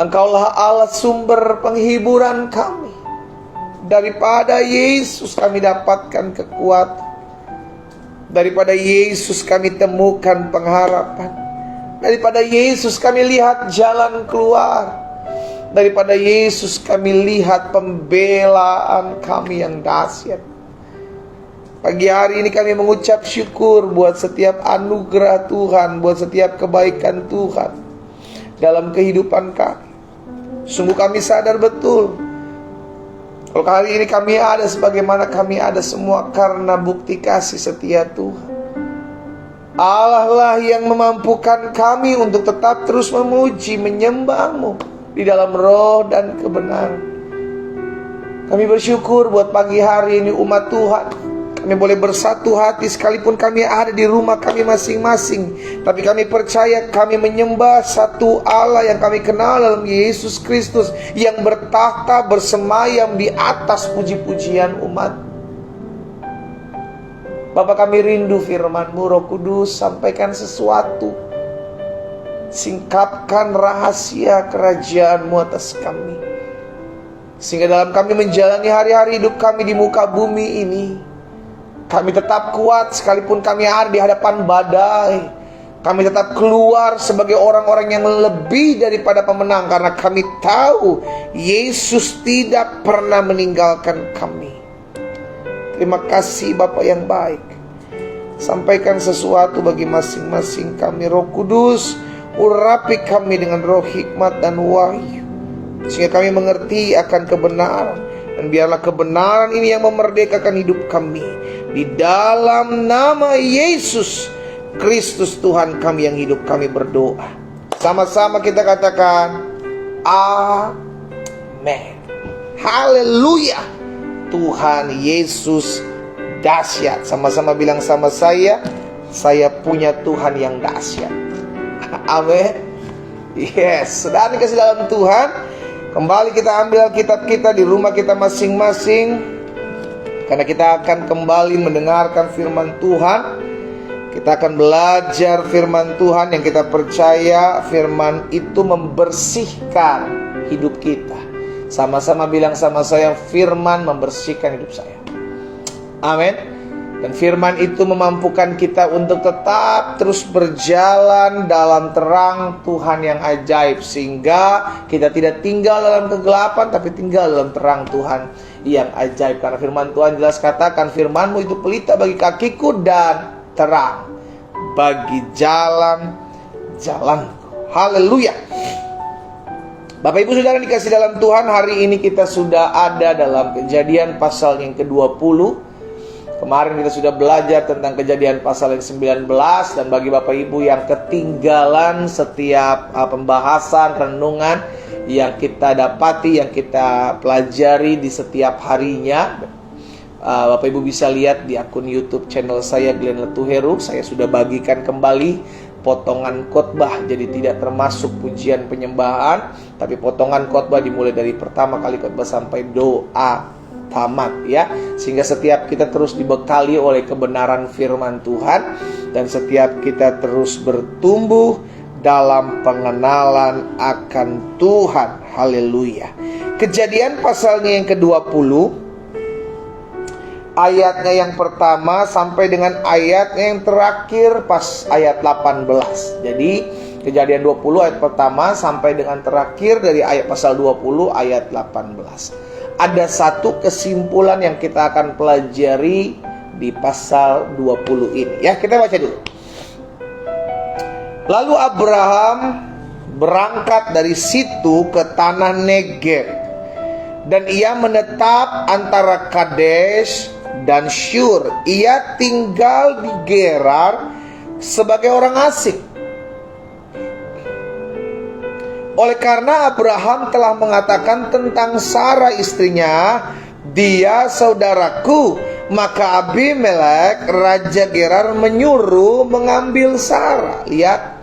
Engkaulah Allah sumber penghiburan kami. Daripada Yesus kami dapatkan kekuatan. Daripada Yesus kami temukan pengharapan. Daripada Yesus kami lihat jalan keluar. Daripada Yesus kami lihat pembelaan kami yang dahsyat. Pagi hari ini kami mengucap syukur buat setiap anugerah Tuhan, buat setiap kebaikan Tuhan dalam kehidupan kami. Sungguh kami sadar betul, kalau hari ini kami ada sebagaimana kami ada semua karena bukti kasih setia Tuhan. Allah lah yang memampukan kami untuk tetap terus memuji, menyembah-Mu di dalam roh dan kebenaran. Kami bersyukur buat pagi hari ini umat Tuhan. Kami boleh bersatu hati sekalipun kami ada di rumah kami masing-masing. Tapi kami percaya kami menyembah satu Allah yang kami kenal dalam Yesus Kristus, yang bertahta bersemayam di atas puji-pujian umat. Bapa, kami rindu firman-Mu. Roh Kudus, sampaikan sesuatu, singkapkan rahasia kerajaan-Mu atas kami, sehingga dalam kami menjalani hari-hari hidup kami di muka bumi ini, kami tetap kuat sekalipun kami ada di hadapan badai. Kami tetap keluar sebagai orang-orang yang lebih daripada pemenang, karena kami tahu Yesus tidak pernah meninggalkan kami. Terima kasih Bapa yang baik. Sampaikan sesuatu bagi masing-masing kami. Roh Kudus, urapi kami dengan roh hikmat dan wahyu, sehingga kami mengerti akan kebenaran. Dan biarlah kebenaran ini yang memerdekakan hidup kami. Di dalam nama Yesus Kristus Tuhan kami yang hidup, kami berdoa. Sama-sama kita katakan amin. Haleluya. Tuhan Yesus dahsyat. Sama-sama bilang sama saya punya Tuhan yang dahsyat. Amin. Yes, saudara dikasih dalam Tuhan, kembali kita ambil Alkitab kita di rumah kita masing-masing, karena kita akan kembali mendengarkan firman Tuhan. Kita akan belajar firman Tuhan yang kita percaya firman itu membersihkan hidup kita. Sama-sama bilang sama saya, firman membersihkan hidup saya. Amin. Dan firman itu memampukan kita untuk tetap terus berjalan dalam terang Tuhan yang ajaib, sehingga kita tidak tinggal dalam kegelapan, tapi tinggal dalam terang Tuhan yang ajaib. Karena firman Tuhan jelas katakan, firman-Mu itu pelita bagi kakiku dan terang bagi jalan-jalanku. Haleluya. Bapak Ibu Saudara dikasih dalam Tuhan, hari ini kita sudah ada dalam Kejadian pasal yang ke-20. Kemarin kita sudah belajar tentang Kejadian pasal yang 19. Dan bagi Bapak Ibu yang ketinggalan setiap pembahasan, renungan yang kita dapati, yang kita pelajari di setiap harinya, Bapak Ibu bisa lihat di akun YouTube channel saya, Glenn Letuheru. Saya sudah bagikan kembali potongan khotbah, jadi tidak termasuk pujian penyembahan, tapi potongan khotbah dimulai dari pertama kali khotbah sampai doa tamat, ya, sehingga setiap kita terus dibekali oleh kebenaran firman Tuhan, dan setiap kita terus bertumbuh dalam pengenalan akan Tuhan. Haleluya. Kejadian pasalnya yang ke-20, ayatnya yang pertama sampai dengan ayatnya yang terakhir, pas ayat 18. Jadi Kejadian 20 ayat pertama sampai dengan terakhir dari ayat pasal 20 ayat 18. Ada satu kesimpulan yang kita akan pelajari di pasal 20 ini. Ya, kita baca dulu. Lalu Abraham berangkat dari situ ke tanah Negeb, dan ia menetap antara Kadesh dan Syur. Ia tinggal di Gerar sebagai orang asing. Oleh karena Abraham telah mengatakan tentang Sarah istrinya, dia saudaraku, maka Abimelek raja Gerar menyuruh mengambil Sarah. Lihat,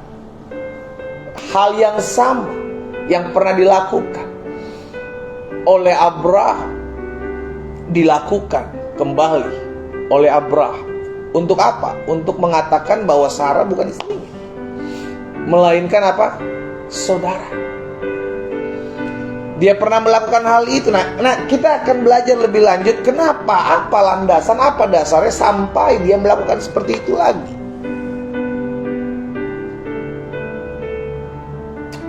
hal yang sama yang pernah dilakukan oleh Abraham dilakukan kembali oleh Abraham. Untuk apa? Untuk mengatakan bahwa Sarah bukan istrinya, melainkan apa? Saudara. Dia pernah melakukan hal itu. Nah, kita akan belajar lebih lanjut kenapa, apa landasan, apa dasarnya sampai dia melakukan seperti itu lagi.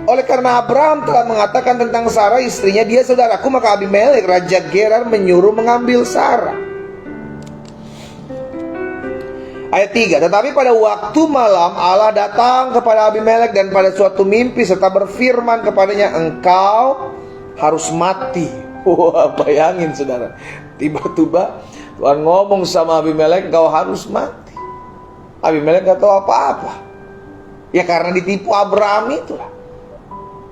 Oleh karena Abraham telah mengatakan tentang Sarah istrinya, dia saudaraku, maka Abimelek raja Gerar menyuruh mengambil Sarah. Ayat 3, tetapi pada waktu malam Allah datang kepada Abimelek dan pada suatu mimpi serta berfirman kepadanya, engkau harus mati. Wah, bayangin saudara, tiba-tiba Tuhan ngomong sama Abimelek, engkau harus mati. Abimelek gak tahu apa-apa. Ya karena ditipu Abraham itulah.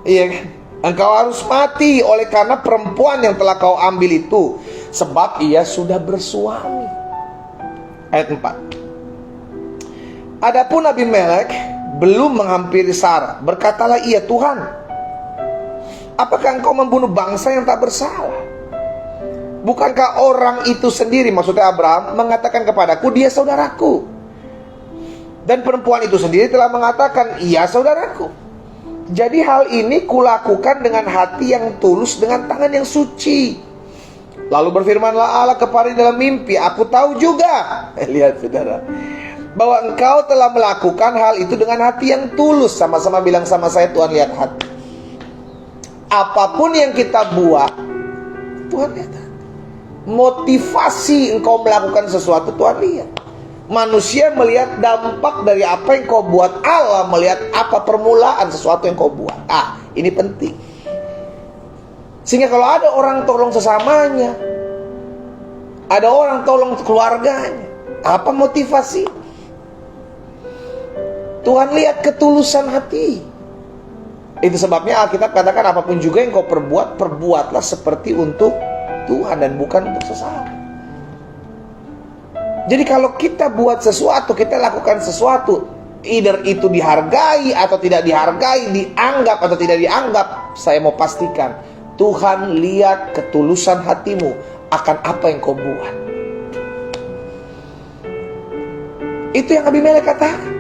Iya kan? Engkau harus mati oleh karena perempuan yang telah kau ambil itu, sebab ia sudah bersuami. Ayat 4. Adapun Abimelek belum menghampiri Sarah, berkatalah ia, Tuhan, apakah engkau membunuh bangsa yang tak bersalah? Bukankah orang itu sendiri, maksudnya Abraham, mengatakan kepadaku, dia saudaraku? Dan perempuan itu sendiri telah mengatakan, iya saudaraku. Jadi hal ini kulakukan dengan hati yang tulus, dengan tangan yang suci. Lalu berfirmanlah Allah kepada dalam mimpi, aku tahu juga, lihat saudara, bahwa engkau telah melakukan hal itu dengan hati yang tulus. Sama-sama bilang sama saya, Tuhan lihat hati. Apapun yang kita buat, Tuhan lihat hati. Motivasi engkau melakukan sesuatu, Tuhan lihat. Manusia melihat dampak dari apa yang kau buat, Allah melihat apa permulaan sesuatu yang kau buat. Ini penting. Sehingga kalau ada orang tolong sesamanya, ada orang tolong keluarganya, apa motivasi? Tuhan lihat ketulusan hati. Itu sebabnya Alkitab katakan apapun juga yang kau perbuat, perbuatlah seperti untuk Tuhan dan bukan untuk sesama. Jadi kalau kita buat sesuatu, kita lakukan sesuatu, either itu dihargai atau tidak dihargai, dianggap atau tidak dianggap, saya mau pastikan Tuhan lihat ketulusan hatimu akan apa yang kau buat. Itu yang Abimelek katakan.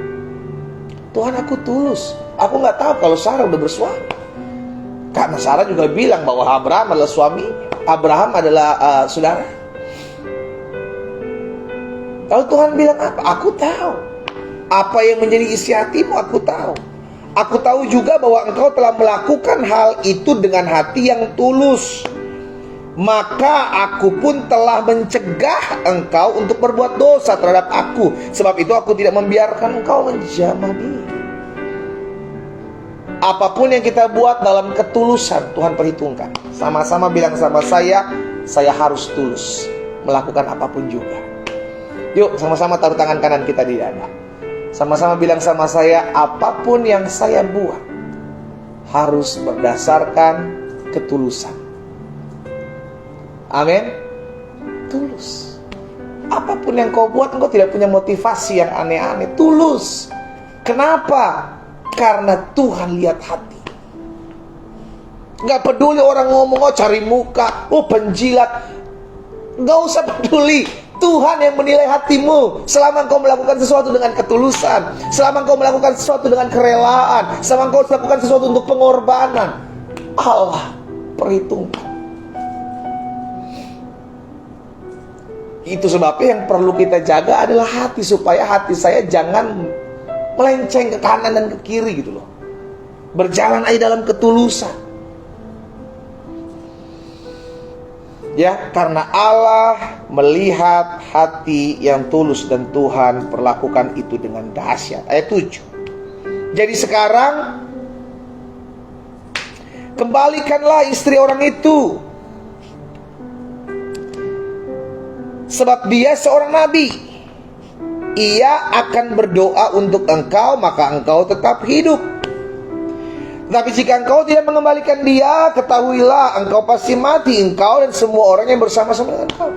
Tuhan, aku tulus. Aku gak tahu kalau Sarah udah bersuami. Karena Sarah juga bilang bahwa Abraham adalah suami, Abraham adalah saudara. Lalu Tuhan bilang apa? Aku tahu apa yang menjadi isi hatimu, aku tahu. Aku tahu juga bahwa engkau telah melakukan hal itu dengan hati yang tulus. Maka aku pun telah mencegah engkau untuk berbuat dosa terhadap aku. Sebab itu aku tidak membiarkan engkau menjamah diri. Apapun yang kita buat dalam ketulusan, Tuhan perhitungkan. Sama-sama bilang sama saya harus tulus melakukan apapun juga. Yuk sama-sama taruh tangan kanan kita di dada. Sama-sama bilang sama saya, apapun yang saya buat harus berdasarkan ketulusan. Amin. Tulus. Apapun yang kau buat, engkau tidak punya motivasi yang aneh-aneh. Tulus. Kenapa? Karena Tuhan lihat hati. Gak peduli orang ngomong, oh cari muka, oh penjilat. Gak usah peduli. Tuhan yang menilai hatimu. Selama engkau melakukan sesuatu dengan ketulusan, selama engkau melakukan sesuatu dengan kerelaan, selama engkau melakukan sesuatu untuk pengorbanan, Allah perhitungkan. Itu sebabnya yang perlu kita jaga adalah hati, supaya hati saya jangan melenceng ke kanan dan ke kiri gitu loh. Berjalan aja dalam ketulusan. Ya, karena Allah melihat hati yang tulus dan Tuhan perlakukan itu dengan dahsyat. Ayat 7. Jadi sekarang kembalikanlah istri orang itu, sebab dia seorang nabi. Ia akan berdoa untuk engkau, maka engkau tetap hidup. Tapi jika engkau tidak mengembalikan dia, ketahuilah engkau pasti mati, engkau dan semua orang yang bersama-sama dengan engkau.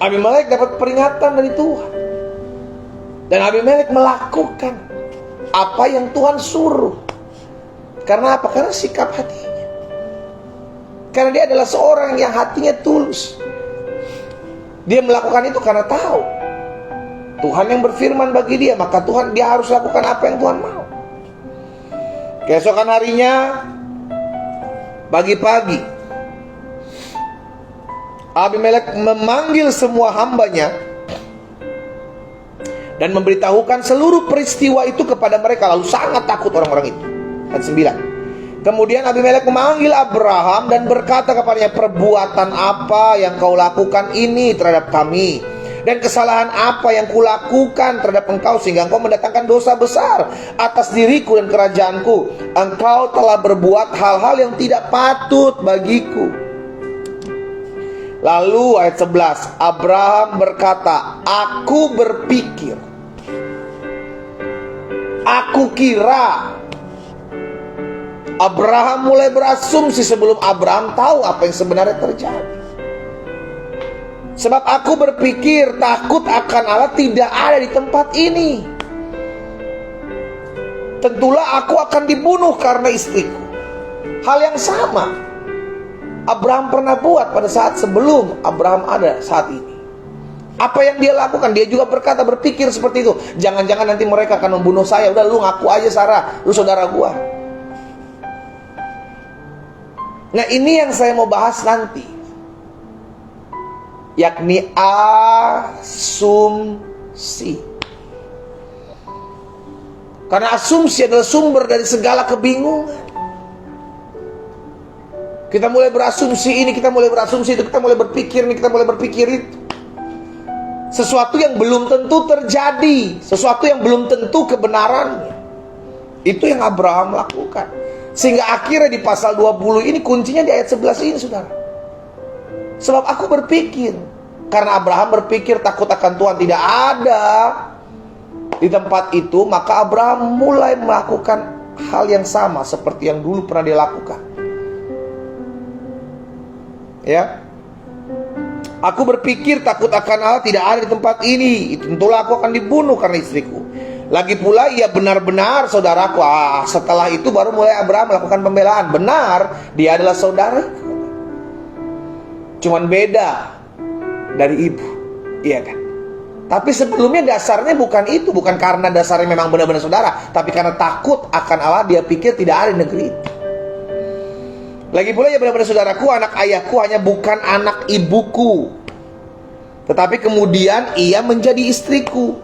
Abimelek dapat peringatan dari Tuhan. Dan Abimelek melakukan apa yang Tuhan suruh. Karena apa? Karena sikap hatinya. Karena dia adalah seorang yang hatinya tulus. Dia melakukan itu karena tahu Tuhan yang berfirman bagi dia, maka dia harus lakukan apa yang Tuhan mau. Keesokan harinya, pagi-pagi, Abimelek memanggil semua hambanya dan memberitahukan seluruh peristiwa itu kepada mereka. Lalu sangat takut orang-orang itu. Ayat 9. Kemudian Abimelek memanggil Abraham dan berkata kepadanya, perbuatan apa yang kau lakukan ini terhadap kami? Dan kesalahan apa yang kulakukan terhadap engkau sehingga engkau mendatangkan dosa besar atas diriku dan kerajaanku? Engkau telah berbuat hal-hal yang tidak patut bagiku. Lalu ayat 11, Abraham berkata, aku berpikir, aku kira. Abraham mulai berasumsi sebelum Abraham tahu apa yang sebenarnya terjadi. Sebab aku berpikir takut akan Allah tidak ada di tempat ini. Tentulah aku akan dibunuh karena istriku. Hal yang sama Abraham pernah buat pada saat sebelum Abraham ada saat ini. Apa yang dia lakukan? Dia juga berpikir seperti itu. Jangan-jangan nanti mereka akan membunuh saya. Udah, lu ngaku aja Sarah, lu saudara gua. Nah, ini yang saya mau bahas nanti, yakni asumsi. Karena asumsi adalah sumber dari segala kebingungan. Kita mulai berasumsi ini, kita mulai berasumsi itu, kita mulai berpikir ini, kita mulai berpikir itu. Sesuatu yang belum tentu terjadi, sesuatu yang belum tentu kebenarannya. Itu yang Abraham lakukan. Sehingga akhirnya di pasal 20 ini kuncinya di ayat 11 ini, saudara. Sebab aku berpikir, karena Abraham berpikir takut akan Tuhan tidak ada di tempat itu, maka Abraham mulai melakukan hal yang sama seperti yang dulu pernah dia lakukan. Ya, aku berpikir takut akan Allah tidak ada di tempat ini. Tentulah aku akan dibunuh karena istriku. Lagi pula ia benar-benar saudaraku. Setelah itu baru mulai Abraham melakukan pembelaan. Benar, dia adalah saudaraku. Cuman beda dari ibu, iya kan? Tapi sebelumnya dasarnya bukan itu. Bukan karena dasarnya memang benar-benar saudara, tapi karena takut akan Allah, dia pikir tidak ada di negeri itu. Lagi pula ya benar-benar saudaraku, anak ayahku hanya bukan anak ibuku, tetapi kemudian ia menjadi istriku.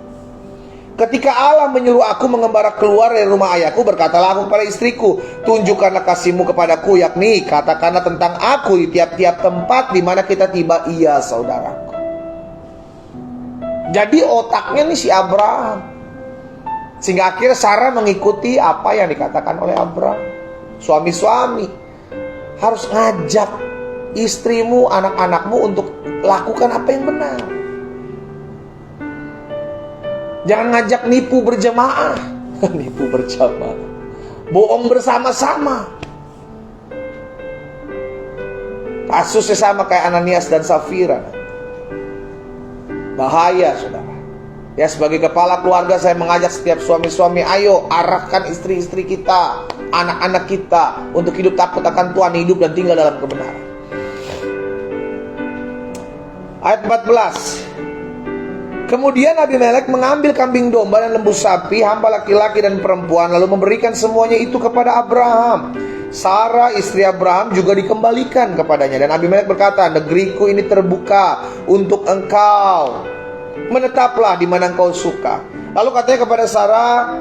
Ketika Allah menyuruh aku mengembara keluar dari rumah ayahku, berkatalah aku kepada istriku, tunjukkanlah kasihmu kepadaku, yakni katakanlah tentang aku di tiap-tiap tempat di mana kita tiba, iya saudaraku. Jadi otaknya nih si Abraham. Sehingga akhirnya Sarah mengikuti apa yang dikatakan oleh Abraham. Suami-suami harus ngajak istrimu, anak-anakmu untuk lakukan apa yang benar. Jangan ngajak nipu berjamaah. Nipu berjamaah, bohong bersama-sama. Kasusnya sama kayak Ananias dan Safira. Bahaya, saudara. Ya, sebagai kepala keluarga saya mengajak setiap suami-suami, ayo arahkan istri-istri kita, anak-anak kita untuk hidup takut akan Tuhan, hidup dan tinggal dalam kebenaran. Ayat 14. Kemudian Abimelek mengambil kambing domba dan lembu sapi, hamba laki-laki dan perempuan, lalu memberikan semuanya itu kepada Abraham. Sarah istri Abraham juga dikembalikan kepadanya. Dan Abimelek berkata, negeriku ini terbuka untuk engkau, menetaplah di mana engkau suka. Lalu katanya kepada Sarah,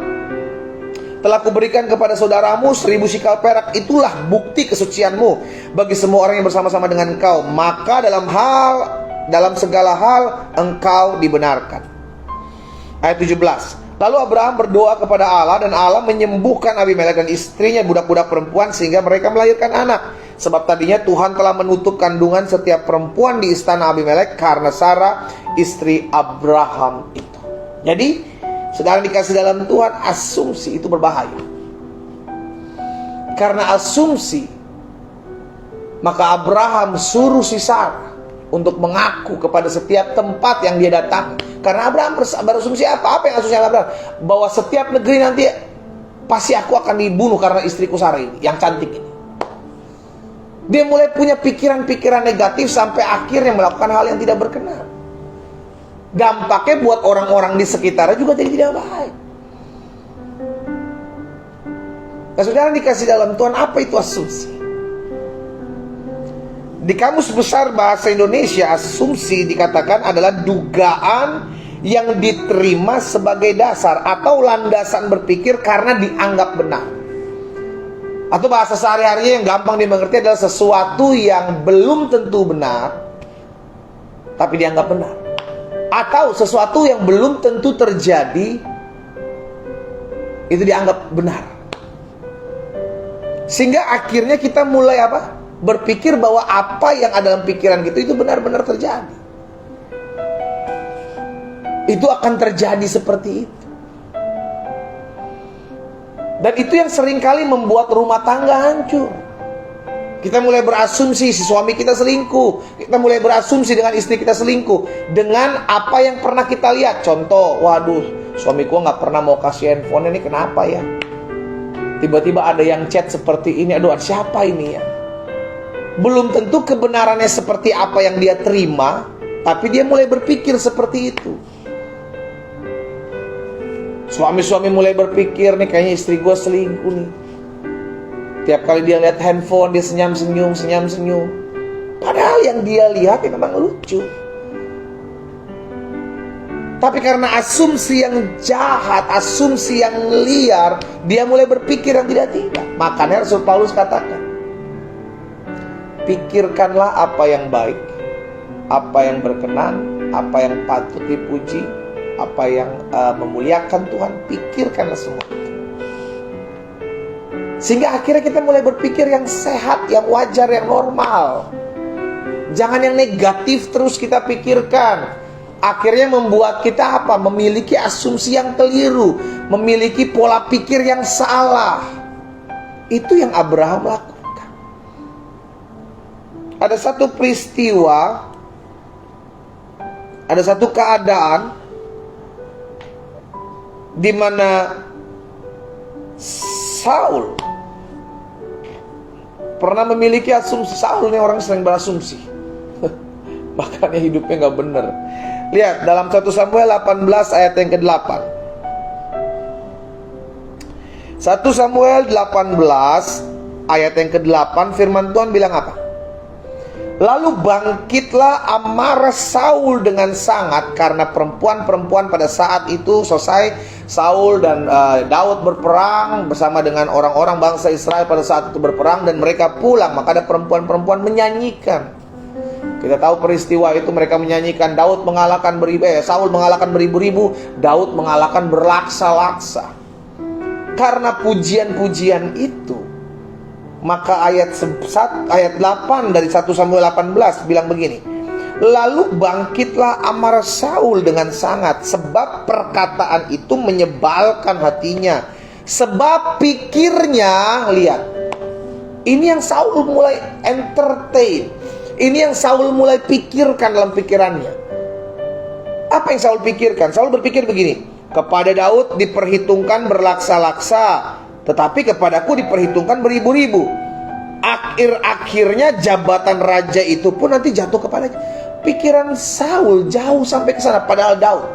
telah kuberikan kepada saudaramu 1000 sikal perak, itulah bukti kesucianmu bagi semua orang yang bersama-sama dengan engkau. Maka dalam segala hal engkau dibenarkan. Ayat 17. Lalu Abraham berdoa kepada Allah, dan Allah menyembuhkan Abimelek dan istrinya, budak-budak perempuan, sehingga mereka melahirkan anak. Sebab tadinya Tuhan telah menutup kandungan setiap perempuan di istana Abimelek karena Sarah istri Abraham itu. Jadi sekarang dikasih dalam Tuhan, asumsi itu berbahaya. Karena asumsi, maka Abraham suruh si Sarah untuk mengaku kepada setiap tempat yang dia datang. Karena Abraham berasumsi apa? Apa yang asumsi Abraham? Bahwa setiap negeri nanti pasti aku akan dibunuh karena istriku Sarah ini, yang cantik ini. Dia mulai punya pikiran-pikiran negatif sampai akhirnya melakukan hal yang tidak berkenan. Dampaknya buat orang-orang di sekitarnya juga jadi tidak baik. Nah, saudara dikasih dalam Tuhan, apa itu asumsi? Di Kamus Besar Bahasa Indonesia, asumsi dikatakan adalah dugaan yang diterima sebagai dasar atau landasan berpikir karena dianggap benar. Atau bahasa sehari-hari yang gampang dimengerti adalah sesuatu yang belum tentu benar, tapi dianggap benar. Atau sesuatu yang belum tentu terjadi, itu dianggap benar. Sehingga akhirnya kita mulai apa? Berpikir bahwa apa yang ada dalam pikiran kita itu benar-benar terjadi. Itu akan terjadi seperti itu. Dan itu yang seringkali membuat rumah tangga hancur. Kita mulai berasumsi si suami kita selingkuh. Kita mulai berasumsi dengan istri kita selingkuh dengan apa yang pernah kita lihat. Contoh, waduh, suamiku gak pernah mau kasih handphone, ini kenapa ya? Tiba-tiba ada yang chat seperti ini. Aduh, siapa ini ya? Belum tentu kebenarannya seperti apa yang dia terima, tapi dia mulai berpikir seperti itu. Suami-suami mulai berpikir, nih kayaknya istri gue selingkuh nih. Tiap kali dia lihat handphone, dia senyum-senyum, senyum-senyum. Padahal yang dia lihat ya memang lucu. Tapi karena asumsi yang jahat, asumsi yang liar, dia mulai berpikir yang tidak-tidak. Makanya Rasul Paulus katakan, pikirkanlah apa yang baik, apa yang berkenan, apa yang patut dipuji, apa yang memuliakan Tuhan. Pikirkanlah semua itu. Sehingga akhirnya kita mulai berpikir yang sehat, yang wajar, yang normal. Jangan yang negatif terus kita pikirkan. Akhirnya membuat kita apa? Memiliki asumsi yang keliru, memiliki pola pikir yang salah. Itu yang Abraham lakukan. Ada satu peristiwa, ada satu keadaan di mana Saul pernah memiliki asumsi. Saul ini orang sering berasumsi. Makanya hidupnya gak benar. Lihat dalam 1 Samuel 18 ayat yang ke-8. 1 Samuel 18 ayat yang ke-8, firman Tuhan bilang apa? Lalu bangkitlah amarah Saul dengan sangat karena perempuan-perempuan pada saat itu selesai Saul dan Daud berperang bersama dengan orang-orang bangsa Israel pada saat itu berperang dan mereka pulang, maka ada perempuan-perempuan menyanyikan. Kita tahu peristiwa itu, mereka menyanyikan Daud mengalahkan Saul mengalahkan beribu-ribu, Daud mengalahkan berlaksa-laksa. Karena pujian-pujian itu, maka ayat 8 dari 1 Samuel 18 bilang begini. Lalu bangkitlah amarah Saul dengan sangat, sebab perkataan itu menyebalkan hatinya. Sebab pikirnya, lihat, ini yang Saul mulai entertain. Ini yang Saul mulai pikirkan dalam pikirannya. Apa yang Saul pikirkan? Saul berpikir begini, kepada Daud diperhitungkan berlaksa-laksa, tetapi kepadaku diperhitungkan beribu-ribu. Akhir-akhirnya jabatan raja itu pun nanti jatuh kepadanya. Pikiran Saul jauh sampai ke sana. Padahal Daud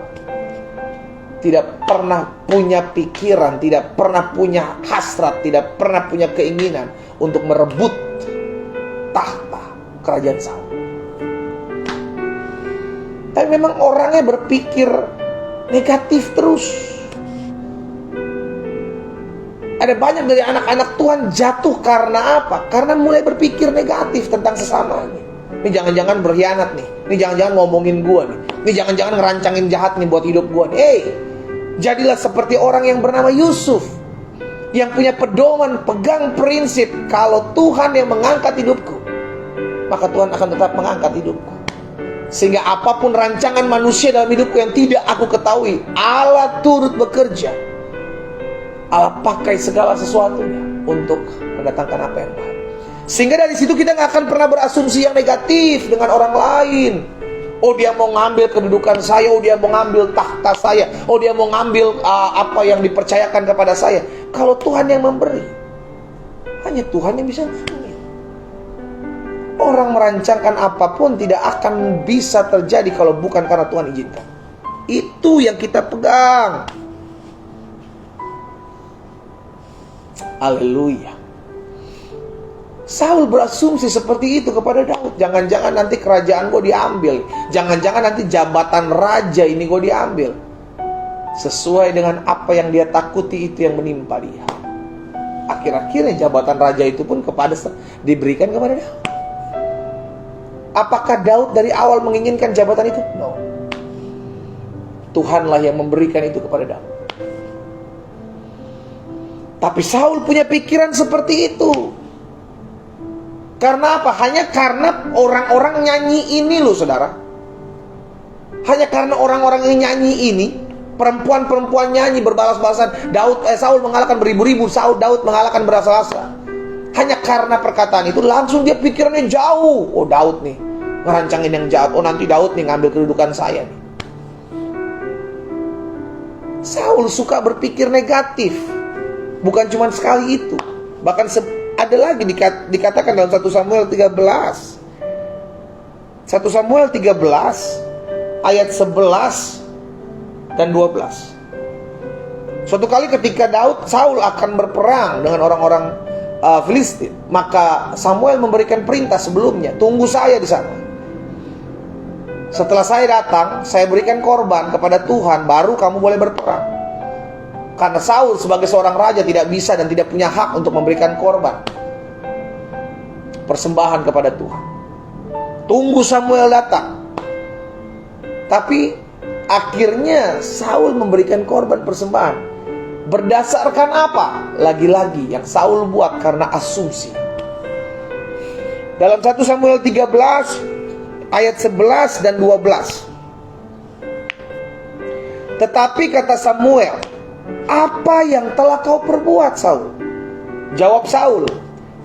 tidak pernah punya pikiran, tidak pernah punya hasrat, tidak pernah punya keinginan untuk merebut tahta kerajaan Saul. Tapi memang orangnya berpikir negatif terus. Ada banyak dari anak-anak Tuhan jatuh karena apa? Karena mulai berpikir negatif tentang sesamanya. Ini jangan-jangan berkhianat nih. Ini jangan-jangan ngomongin gua nih. Ini jangan-jangan ngerancangin jahat nih buat hidup gua nih. Jadilah seperti orang yang bernama Yusuf, yang punya pedoman, pegang prinsip, kalau Tuhan yang mengangkat hidupku, maka Tuhan akan tetap mengangkat hidupku. Sehingga apapun rancangan manusia dalam hidupku yang tidak aku ketahui, Allah turut bekerja. Allah pakai segala sesuatunya untuk mendatangkan apa yang baik. Sehingga dari situ kita gak akan pernah berasumsi yang negatif dengan orang lain. Oh, dia mau ngambil kedudukan saya, oh dia mau ngambil tahta saya, oh dia mau ngambil apa yang dipercayakan kepada saya. Kalau Tuhan yang memberi, hanya Tuhan yang bisa mengambil. Orang merancangkan apapun tidak akan bisa terjadi kalau bukan karena Tuhan izinkan. Itu yang kita pegang. Haleluya. Saul berasumsi seperti itu kepada Daud. Jangan-jangan nanti kerajaan gue diambil. Jangan-jangan nanti jabatan raja ini gue diambil. Sesuai dengan apa yang dia takuti, itu yang menimpa dia. Akhir-akhirnya jabatan raja itu pun diberikan kepada Daud. Apakah Daud dari awal menginginkan jabatan itu? No. Tuhanlah yang memberikan itu kepada Daud. Tapi Saul punya pikiran seperti itu. Karena apa? Hanya karena orang-orang nyanyi ini loh, saudara. Hanya karena orang-orang yang nyanyi ini, perempuan-perempuan nyanyi berbalas-balasan, Saul mengalahkan beribu-ribu, Daud mengalahkan berasa-rasa. Hanya karena perkataan itu, langsung dia pikirannya jauh. Oh, Daud nih ngerancangin yang jahat. Oh, nanti Daud nih ngambil kedudukan saya nih. Saul suka berpikir negatif. Bukan cuma sekali itu. Bahkan ada lagi dikatakan dalam 1 Samuel 13. 1 Samuel 13 ayat 11 dan 12. Suatu kali ketika Saul akan berperang dengan orang-orang Filistin, maka Samuel memberikan perintah sebelumnya, tunggu saya di sana. Setelah saya datang, saya berikan korban kepada Tuhan, baru kamu boleh berperang. Karena Saul sebagai seorang raja tidak bisa dan tidak punya hak untuk memberikan korban, persembahan kepada Tuhan. Tunggu Samuel datang. Tapi akhirnya Saul memberikan korban persembahan. Berdasarkan apa? Lagi-lagi yang Saul buat karena asumsi. Dalam 1 Samuel 13 ayat 11 dan 12. Tetapi kata Samuel, apa yang telah kau perbuat, Saul? Jawab Saul,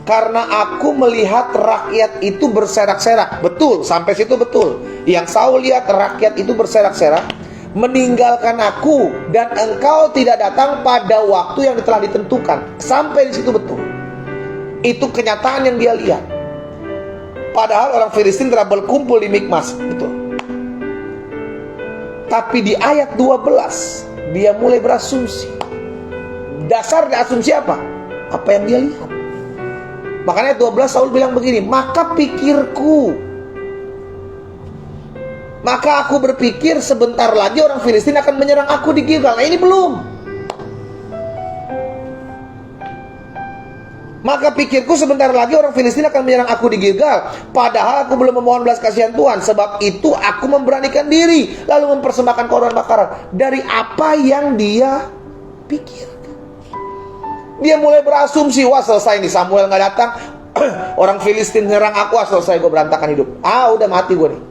karena aku melihat rakyat itu berserak-serak. Betul, sampai situ betul. Yang Saul lihat rakyat itu berserak-serak, meninggalkan aku, dan engkau tidak datang pada waktu yang telah ditentukan. Sampai di situ betul. Itu kenyataan yang dia lihat. Padahal orang Filistin telah berkumpul di Mikmas. Betul. Tapi di ayat 12 dia mulai berasumsi. Dasar asumsi apa? Apa yang dia lihat. Makanya 12 Saul bilang begini, maka aku berpikir sebentar lagi orang Filistin akan menyerang aku di Gilgal. Nah, ini belum. Maka pikirku sebentar lagi orang Filistin akan menyerang aku di Gilgal. Padahal aku belum memohon belas kasihan Tuhan. Sebab itu aku memberanikan diri, lalu mempersembahkan korban bakaran. Dari apa yang dia pikirkan. Dia mulai berasumsi, wah selesai nih, Samuel gak datang, orang Filistin menyerang aku, selesai gue berantakan hidup. Udah mati gue nih.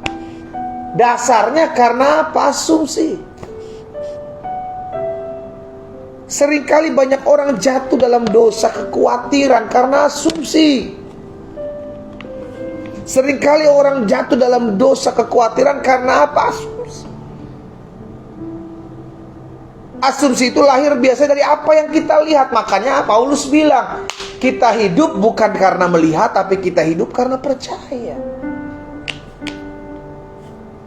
Dasarnya karena apa? Asumsi. Seringkali banyak orang jatuh dalam dosa kekhawatiran karena asumsi. Seringkali orang jatuh dalam dosa kekhawatiran karena apa? Asumsi. Asumsi itu lahir biasanya dari apa yang kita lihat. Makanya Paulus bilang, kita hidup bukan karena melihat, tapi kita hidup karena percaya.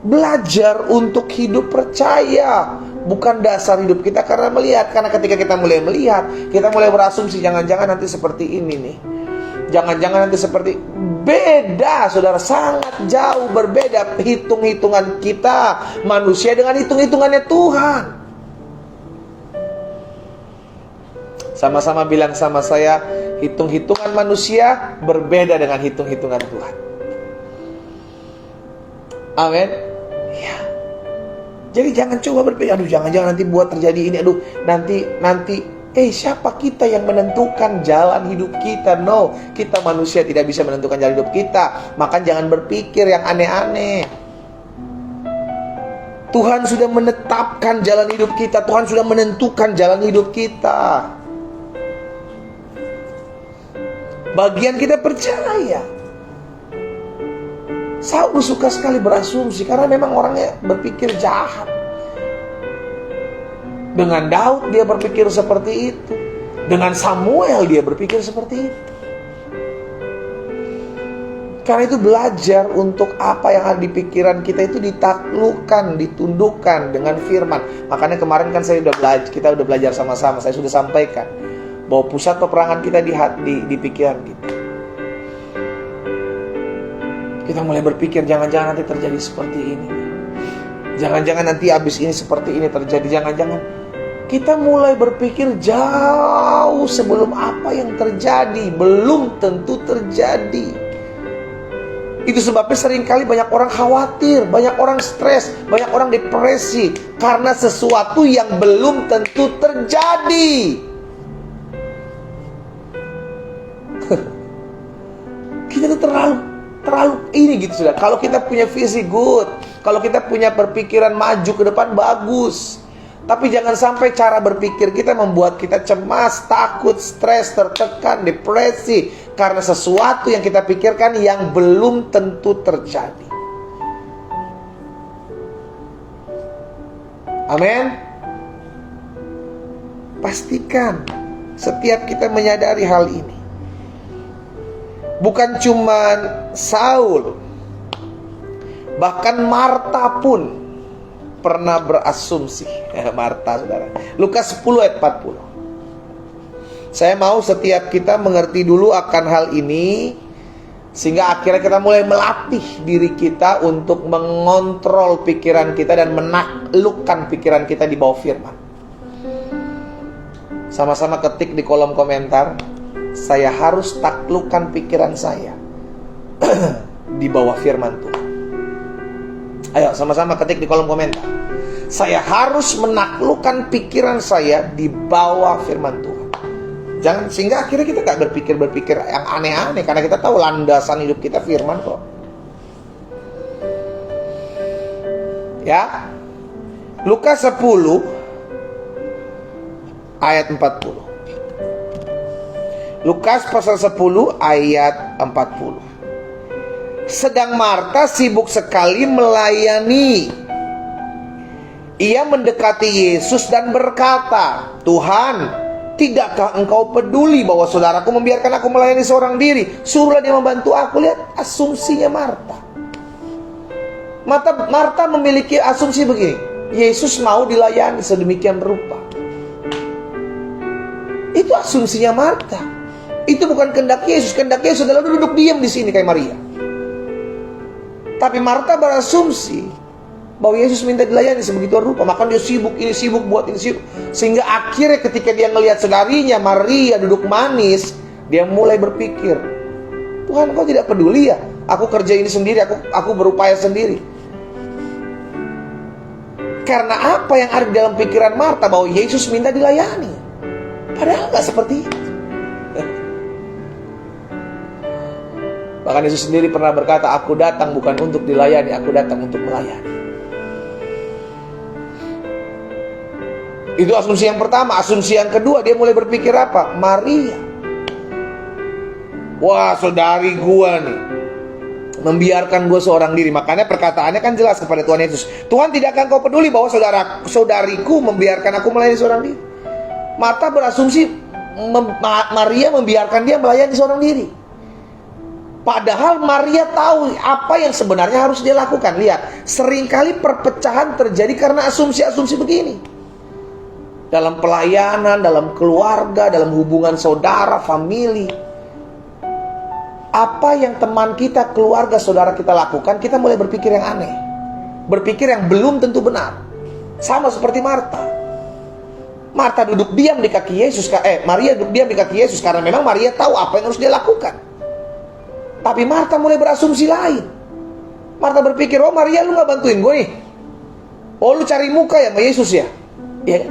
Belajar untuk hidup percaya, bukan dasar hidup kita karena melihat. Karena ketika kita mulai melihat, kita mulai berasumsi, jangan-jangan nanti seperti ini nih, jangan-jangan nanti seperti. Beda, saudara, sangat jauh berbeda hitung-hitungan kita manusia dengan hitung-hitungannya Tuhan. Sama-sama bilang sama saya, hitung-hitungan manusia berbeda dengan hitung-hitungan Tuhan. Amin. Ya. Jadi jangan coba berpikir, aduh jangan-jangan nanti buat terjadi ini, aduh nanti siapa kita yang menentukan jalan hidup kita? No, kita manusia tidak bisa menentukan jalan hidup kita. Maka jangan berpikir yang aneh-aneh. Tuhan sudah menetapkan jalan hidup kita, Tuhan sudah menentukan jalan hidup kita. Bagian kita percaya. Saul suka sekali berasumsi karena memang orangnya berpikir jahat. Dengan Daud dia berpikir seperti itu. Dengan Samuel dia berpikir seperti itu. Karena itu belajar untuk apa yang ada di pikiran kita itu ditaklukkan, ditundukkan dengan firman. Makanya kemarin kan kita udah belajar sama-sama, saya sudah sampaikan bahwa pusat peperangan kita di pikiran kita. Kita mulai berpikir, jangan-jangan nanti terjadi seperti ini. Jangan-jangan nanti habis ini seperti ini terjadi. Jangan-jangan kita mulai berpikir jauh sebelum apa yang terjadi belum tentu terjadi. Itu sebabnya seringkali banyak orang khawatir, banyak orang stres, banyak orang depresi karena sesuatu yang belum tentu terjadi. Kita tuh terlalu ini gitu sudah. Kalau kita punya visi good, kalau kita punya berpikiran maju ke depan bagus. Tapi jangan sampai cara berpikir kita membuat kita cemas, takut, stres, tertekan, depresi karena sesuatu yang kita pikirkan yang belum tentu terjadi. Amin. Pastikan setiap kita menyadari hal ini. Bukan cuma Saul, bahkan Marta pun pernah berasumsi. Marta, saudara. Lukas 10 ayat 40. Saya mau setiap kita mengerti dulu akan hal ini, sehingga akhirnya kita mulai melatih diri kita untuk mengontrol pikiran kita dan menaklukkan pikiran kita di bawah firman. Sama-sama ketik di kolom komentar, saya harus taklukkan pikiran saya di bawah firman Tuhan. Ayo sama-sama ketik di kolom komentar, saya harus menaklukkan pikiran saya di bawah firman Tuhan. Jangan, sehingga akhirnya kita gak berpikir yang aneh-aneh, karena kita tahu landasan hidup kita firman kok. Ya, Lukas 10 ayat 40. Lukas pasal 10 ayat 40. Sedang Marta sibuk sekali melayani. Ia mendekati Yesus dan berkata, "Tuhan, tidakkah engkau peduli bahwa saudaraku membiarkan aku melayani seorang diri? Suruhlah dia membantu aku." Lihat asumsinya Marta. Marta memiliki asumsi begini, Yesus mau dilayani sedemikian rupa. Itu asumsinya Marta. Itu bukan kehendak Yesus. Kehendak Yesus adalah duduk diam di sini kayak Maria. Tapi Marta berasumsi bahwa Yesus minta dilayani sebegitu rupa, maka dia sibuk, ini sibuk, buat ini sibuk. Sehingga akhirnya ketika dia melihat saudarinya Maria duduk manis, dia mulai berpikir, Tuhan, kau tidak peduli ya? Aku kerja ini sendiri, aku berupaya sendiri. Karena apa yang ada di dalam pikiran Marta, bahwa Yesus minta dilayani. Padahal gak seperti itu. Bahkan Yesus sendiri pernah berkata, aku datang bukan untuk dilayani, aku datang untuk melayani. Itu asumsi yang pertama. Asumsi yang kedua, dia mulai berpikir apa? Maria, wah, saudari gua nih membiarkan gua seorang diri. Makanya perkataannya kan jelas kepada Tuhan Yesus, Tuhan, tidakkah engkau peduli bahwa saudariku membiarkan aku melayani seorang diri? Marta berasumsi Maria membiarkan dia melayani seorang diri. Padahal Maria tahu apa yang sebenarnya harus dia lakukan. Lihat, seringkali perpecahan terjadi karena asumsi-asumsi begini. Dalam pelayanan, dalam keluarga, dalam hubungan saudara, famili. Apa yang teman kita, keluarga, saudara kita lakukan, kita mulai berpikir yang aneh. Berpikir yang belum tentu benar. Sama seperti Marta. Marta duduk diam di kaki Yesus. Maria duduk diam di kaki Yesus karena memang Maria tahu apa yang harus dia lakukan. Tapi Marta mulai berasumsi lain. Marta berpikir, oh Maria, lu gak bantuin gue nih? Oh lu cari muka ya sama Yesus ya? Ya.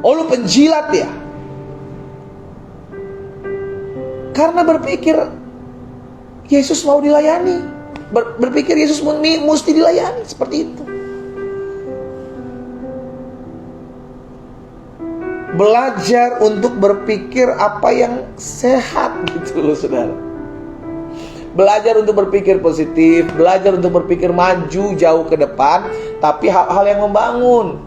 Oh lu penjilat ya? Karena berpikir Yesus mau dilayani, berpikir Yesus mesti dilayani. Seperti itu. Belajar untuk berpikir apa yang sehat gitu loh saudara. Belajar untuk berpikir positif, belajar untuk berpikir maju jauh ke depan, tapi hal-hal yang membangun.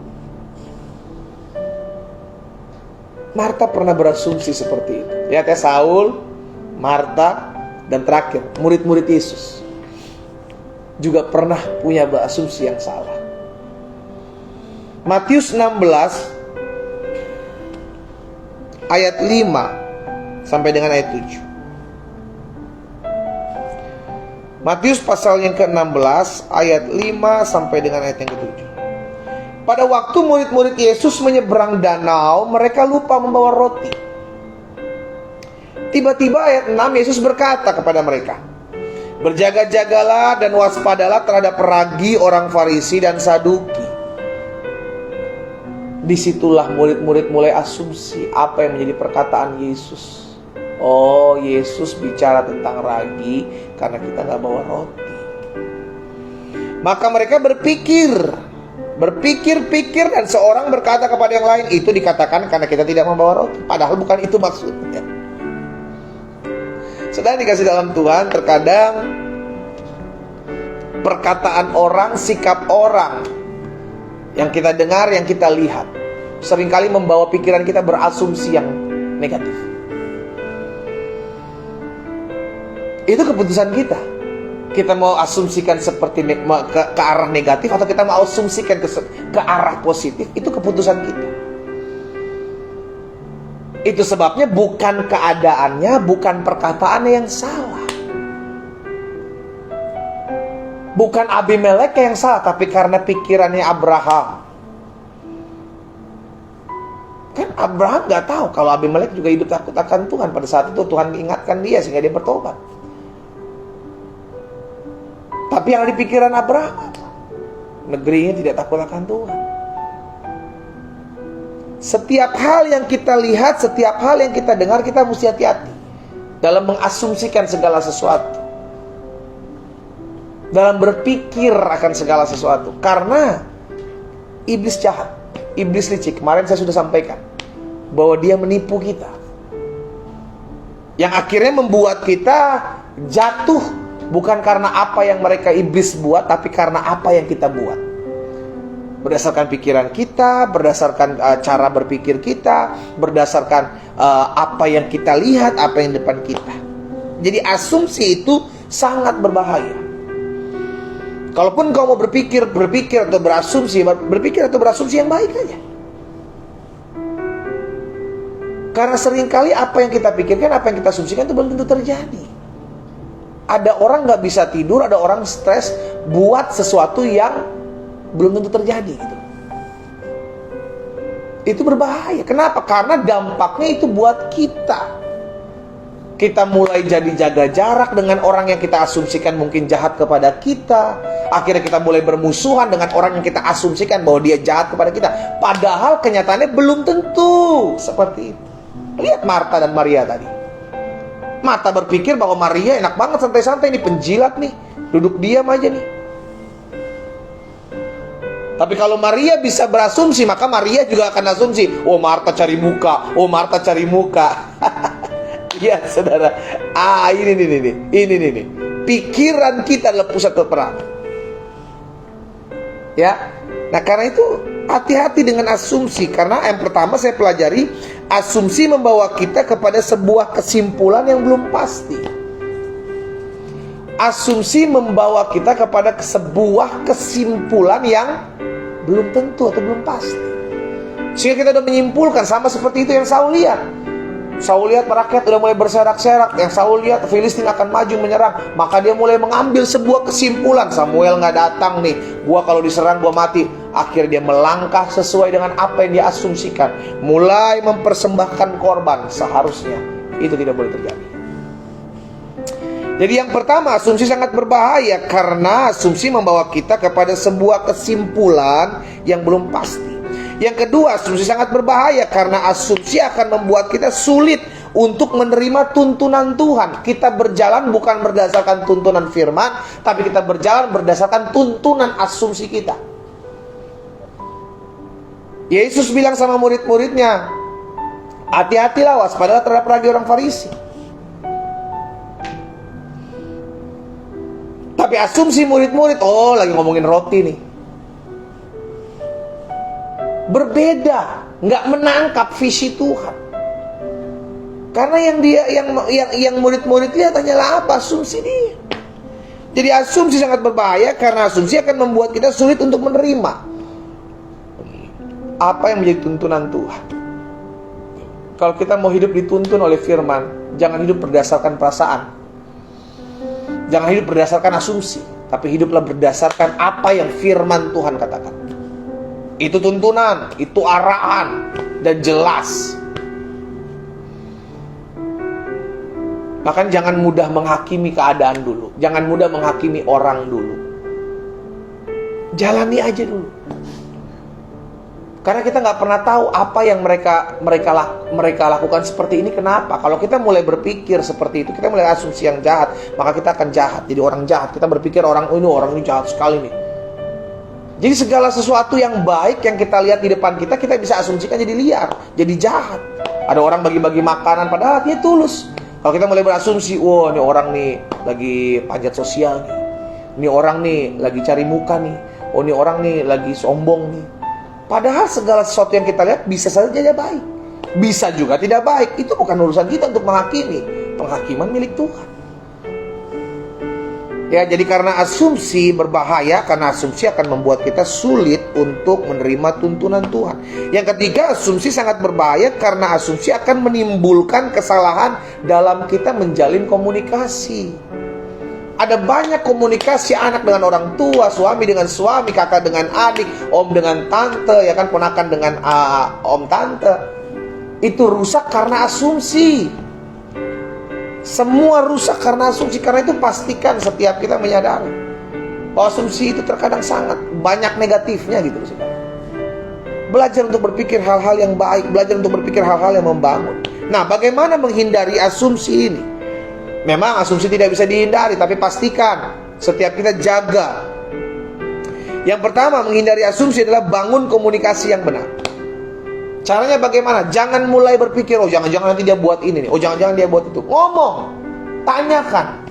Marta pernah berasumsi seperti itu. Lihat ya, Saul, Marta, dan terakhir murid-murid Yesus juga pernah punya berasumsi yang salah. Matius 16 ayat 5 sampai dengan ayat 7. Matius pasal yang ke-16 ayat 5 sampai dengan ayat yang ke-7. Pada waktu murid-murid Yesus menyeberang danau, mereka lupa membawa roti. Tiba-tiba ayat 6 Yesus berkata kepada mereka, "Berjaga-jagalah dan waspadalah terhadap ragi orang Farisi dan Saduki." Disitulah murid-murid mulai asumsi apa yang menjadi perkataan Yesus. Oh, Yesus bicara tentang ragi karena kita gak bawa roti. Maka mereka berpikir dan seorang berkata kepada yang lain, "Itu dikatakan karena kita tidak membawa roti." Padahal bukan itu maksudnya. Saudara dikasih dalam Tuhan, terkadang perkataan orang, sikap orang yang kita dengar, yang kita lihat, seringkali membawa pikiran kita berasumsi yang negatif. Itu keputusan kita. Kita mau asumsikan seperti ke arah negatif, atau kita mau asumsikan ke arah positif. Itu keputusan kita. Itu sebabnya bukan keadaannya, bukan perkataannya yang salah. Bukan Abimelek yang salah, tapi karena pikirannya Abraham. Kan Abraham gak tahu kalau Abimelek juga hidup takut akan Tuhan. Pada saat itu Tuhan ingatkan dia sehingga dia bertobat. Tapi yang di pikiran Abraham, negerinya tidak takut akan Tuhan. Setiap hal yang kita lihat, setiap hal yang kita dengar, kita mesti hati-hati dalam mengasumsikan segala sesuatu, dalam berpikir akan segala sesuatu. Karena iblis jahat, iblis licik. Kemarin saya sudah sampaikan bahwa dia menipu kita, yang akhirnya membuat kita jatuh. Bukan karena apa yang mereka iblis buat, tapi karena apa yang kita buat. Berdasarkan pikiran kita, berdasarkan cara berpikir kita, berdasarkan apa yang kita lihat, apa yang depan kita. Jadi asumsi itu sangat berbahaya. Kalaupun kau mau berpikir atau berasumsi yang baik aja. Karena seringkali apa yang kita pikirkan, apa yang kita asumsikan itu belum tentu terjadi. Ada orang gak bisa tidur, ada orang stres buat sesuatu yang belum tentu terjadi gitu. Itu berbahaya. Kenapa? Karena dampaknya itu buat kita. Kita mulai jadi jaga jarak dengan orang yang kita asumsikan mungkin jahat kepada kita. Akhirnya kita mulai bermusuhan dengan orang yang kita asumsikan bahwa dia jahat kepada kita. Padahal kenyataannya belum tentu seperti itu. Lihat Marta dan Maria tadi. Marta berpikir bahwa Maria enak banget santai-santai, ini penjilat nih, duduk diam aja nih. Tapi kalau Maria bisa berasumsi, maka Maria juga akan asumsi, oh Marta cari muka, oh Marta cari muka. Iya saudara, ini pikiran kita adalah pusat peperangan. Ya, nah karena itu hati-hati dengan asumsi. Karena yang pertama saya pelajari, asumsi membawa kita kepada sebuah kesimpulan yang belum pasti. Asumsi membawa kita kepada sebuah kesimpulan yang belum tentu atau belum pasti. Sehingga kita sudah menyimpulkan, sama seperti itu yang Saul lihat. Saul lihat rakyat sudah mulai berserak-serak. Yang Saul lihat Filistin akan maju menyerang. Maka dia mulai mengambil sebuah kesimpulan. Samuel gak datang nih, gua kalau diserang gua mati. Akhirnya dia melangkah sesuai dengan apa yang dia asumsikan. Mulai mempersembahkan korban. Seharusnya itu tidak boleh terjadi. Jadi yang pertama, asumsi sangat berbahaya. Karena asumsi membawa kita kepada sebuah kesimpulan yang belum pasti. Yang kedua, asumsi sangat berbahaya karena asumsi akan membuat kita sulit untuk menerima tuntunan Tuhan. Kita berjalan bukan berdasarkan tuntunan firman, tapi kita berjalan berdasarkan tuntunan asumsi kita. Yesus bilang sama murid-muridnya, hati-hatilah, waspadalah terhadap ragi orang Farisi. Tapi asumsi murid-murid, oh lagi ngomongin roti nih. Berbeda, nggak menangkap visi Tuhan. Karena yang murid-murid lihat hanyalah apa? Asumsi dia. Jadi asumsi sangat berbahaya karena asumsi akan membuat kita sulit untuk menerima apa yang menjadi tuntunan Tuhan. Kalau kita mau hidup dituntun oleh firman, jangan hidup berdasarkan perasaan. Jangan hidup berdasarkan asumsi, tapi hiduplah berdasarkan apa yang firman Tuhan katakan. Itu tuntunan, itu arahan, dan jelas. Bahkan jangan mudah menghakimi keadaan dulu. Jangan mudah menghakimi orang dulu. Jalani aja dulu. Karena kita nggak pernah tahu apa yang mereka lakukan seperti ini. Kenapa? Kalau kita mulai berpikir seperti itu, kita mulai asumsi yang jahat, maka kita akan jahat. Jadi orang jahat. Kita berpikir orang ini jahat sekali nih. Jadi segala sesuatu yang baik yang kita lihat di depan kita, kita bisa asumsikan jadi liar, jadi jahat. Ada orang bagi-bagi makanan padahal dia tulus. Kalau kita mulai berasumsi, wah ini orang nih lagi panjat sosial nih. Ini orang nih lagi cari muka nih. Oh ini orang nih lagi sombong nih. Padahal segala sesuatu yang kita lihat bisa saja jadi baik, bisa juga tidak baik. Itu bukan urusan kita untuk menghakimi. Penghakiman milik Tuhan. Ya, jadi karena asumsi berbahaya, karena asumsi akan membuat kita sulit untuk menerima tuntunan Tuhan. Yang ketiga, asumsi sangat berbahaya karena asumsi akan menimbulkan kesalahan dalam kita menjalin komunikasi. Ada banyak komunikasi anak dengan orang tua, suami dengan suami, kakak dengan adik, om dengan tante, ya kan, ponakan dengan om tante. Itu rusak karena asumsi. Semua rusak karena asumsi. Karena itu pastikan setiap kita menyadari bahwa asumsi itu terkadang sangat banyak negatifnya gitu. Belajar untuk berpikir hal-hal yang baik, belajar untuk berpikir hal-hal yang membangun. Nah, bagaimana menghindari asumsi ini? Memang asumsi tidak bisa dihindari, tapi pastikan setiap kita jaga. Yang pertama, menghindari asumsi adalah bangun komunikasi yang benar. Caranya bagaimana? Jangan mulai berpikir, oh jangan-jangan nanti dia buat ini nih, oh jangan-jangan dia buat itu. Ngomong, tanyakan.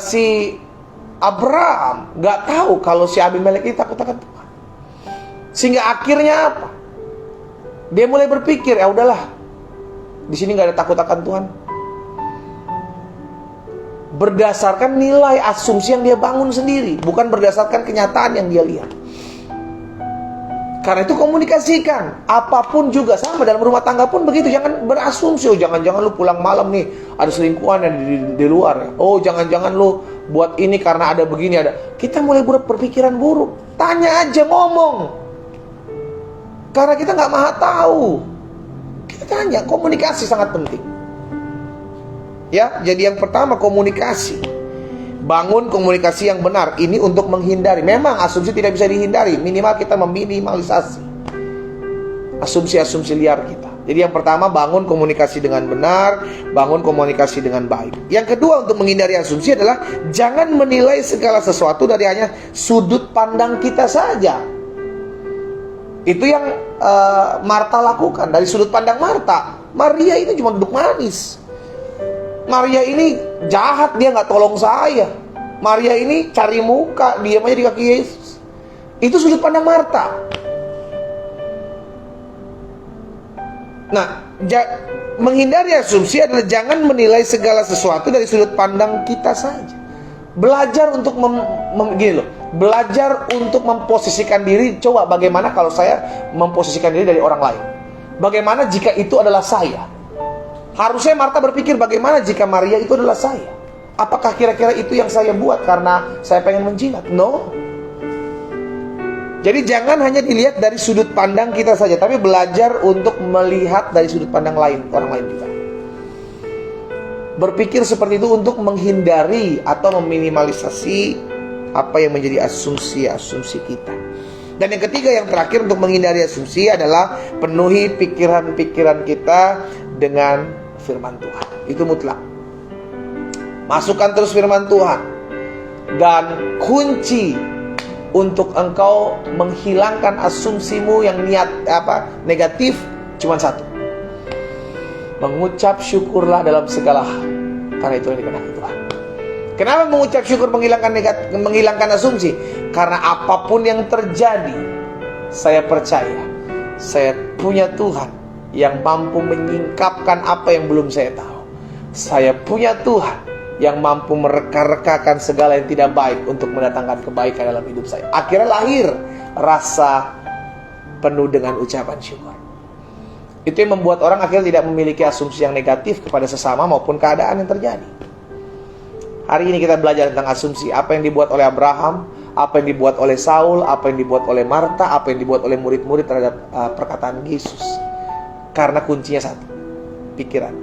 Si Abraham gak tahu kalau si Abimelek ini takut akan Tuhan. Sehingga akhirnya apa? Dia mulai berpikir, ya udahlah, di sini nggak ada takut akan Tuhan. Berdasarkan nilai asumsi yang dia bangun sendiri, bukan berdasarkan kenyataan yang dia lihat. Karena itu komunikasikan. Apapun juga sama dalam rumah tangga pun begitu. Jangan berasumsi, oh jangan-jangan lu pulang malam nih ada selingkuhan yang di luar. Oh jangan-jangan lu buat ini karena ada begini ada. Kita mulai berpikiran buruk. Tanya aja, ngomong. Karena kita nggak maha tahu. Kita tanya, komunikasi sangat penting. Ya, jadi yang pertama komunikasi. Bangun komunikasi yang benar. Ini untuk menghindari. Memang asumsi tidak bisa dihindari. Minimal kita meminimalisasi asumsi-asumsi liar kita. Jadi yang pertama, bangun komunikasi dengan benar, bangun komunikasi dengan baik. Yang kedua untuk menghindari asumsi adalah jangan menilai segala sesuatu dari hanya sudut pandang kita saja. Itu yang Marta lakukan. Dari sudut pandang Marta, Maria ini cuma duduk manis. Maria ini jahat, dia gak tolong saya. Maria ini cari muka, diam aja di kaki Yesus. Itu sudut pandang Marta. Nah, menghindari asumsi adalah jangan menilai segala sesuatu dari sudut pandang kita saja. Belajar untuk gini loh, belajar untuk memposisikan diri. Coba bagaimana kalau saya memposisikan diri dari orang lain? Bagaimana jika itu adalah saya? Harusnya Marta berpikir, bagaimana jika Maria itu adalah saya? Apakah kira-kira itu yang saya buat karena saya pengen menjilat? No. Jadi jangan hanya dilihat dari sudut pandang kita saja, tapi belajar untuk melihat dari sudut pandang lain, orang lain juga. Berpikir seperti itu untuk menghindari atau meminimalisasi apa yang menjadi asumsi-asumsi kita. Dan yang ketiga, yang terakhir untuk menghindari asumsi adalah penuhi pikiran-pikiran kita dengan firman Tuhan. Itu mutlak. Masukkan terus firman Tuhan. Dan kunci untuk engkau menghilangkan asumsimu yang negatif cuma satu. Mengucap syukurlah dalam segala hal, karena itu yang dikehendaki Tuhan. Kenapa mengucap syukur menghilangkan asumsi? Karena apapun yang terjadi, saya percaya saya punya Tuhan yang mampu menyingkapkan apa yang belum saya tahu. Saya punya Tuhan yang mampu mereka-rekakan segala yang tidak baik untuk mendatangkan kebaikan dalam hidup saya. Akhirnya lahir rasa penuh dengan ucapan syukur. Itu yang membuat orang akhirnya tidak memiliki asumsi yang negatif kepada sesama maupun keadaan yang terjadi. Hari ini kita belajar tentang asumsi. Apa yang dibuat oleh Abraham, apa yang dibuat oleh Saul, apa yang dibuat oleh Marta, apa yang dibuat oleh murid-murid terhadap perkataan Yesus. Karena kuncinya satu, pikiran.